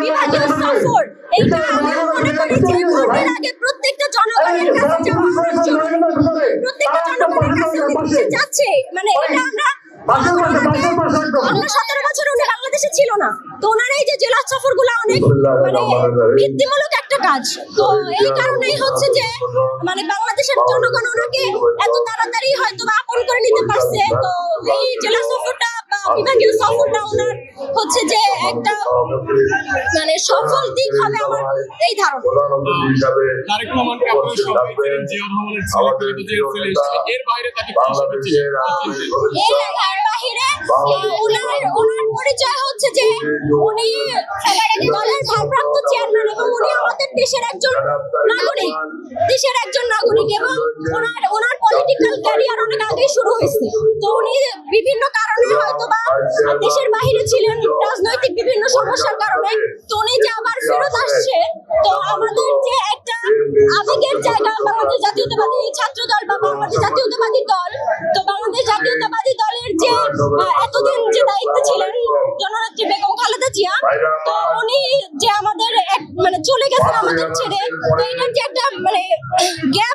বিভাগীয় সফর, এইটা আমরা মনে করি যে ভোটের আগে প্রত্যেকটা জনগণের কাছে যাওয়া অনেক জরুরি। প্রত্যেকটা জনগণের কাছে উনি যাচ্ছে, মানে এটা আমরা 17 বছর উনি বাংলাদেশে ছিল না, তো ওনার এই যে জেলা সফর গুলো অনেক মানে ভিত্তিমূলক একটা কাজ। তো এই কারণেই হচ্ছে যে মানে বাংলাদেশের জনগণ ওনাকে এত তাড়াতাড়ি হয়তো আপন করে নিতে পারছে। তো এই জেলা সফরটা বা বিভাগীয় সফরটা ওনার হচ্ছে যে একটা মানে সফল দিক হবে আমার এই ধারণা। তারেক রহমানকে আপনারা সবাই চেনেন, জিয়া রহমানের ছেলে কিন্তু জেল ছেলে, এর বাইরে তাকে কি হিসেবে চিনেন? এর বাইরে ওনার পরিচয় হচ্ছে যে উনি দলের ভারপ্রাপ্ত চেয়ারম্যান এবং উনি আমাদের দেশের একজন নাগরিক এবং ওনার পলিটিক্যাল ক্যারিয়ার অনেক আগেই শুরু হয়েছে। তো উনি বিভিন্ন কারণে হয়তো বা দেশের বাইরে ছিলেন রাজনৈতিক বিভিন্ন সমস্যার কারণে, তো উনি যে আবার ফেরত আসছে, তো আমাদের যে একটা আবেগের জায়গা বাংলাদেশ জাতীয়তাবাদী ছাত্র দল বা বাংলাদেশ জাতীয়তাবাদী দল, তো বাংলাদেশ জাতীয়তাবাদী দলের যে এতদিন যে দায়িত্বে ছিলেন জননেত্রী বেগম খালেদা জিয়া, তো উনি যে আমাদের মানে চলে গেছেন আমাদের ছেড়ে, তো এটার যে একটা মানে গ্যাপ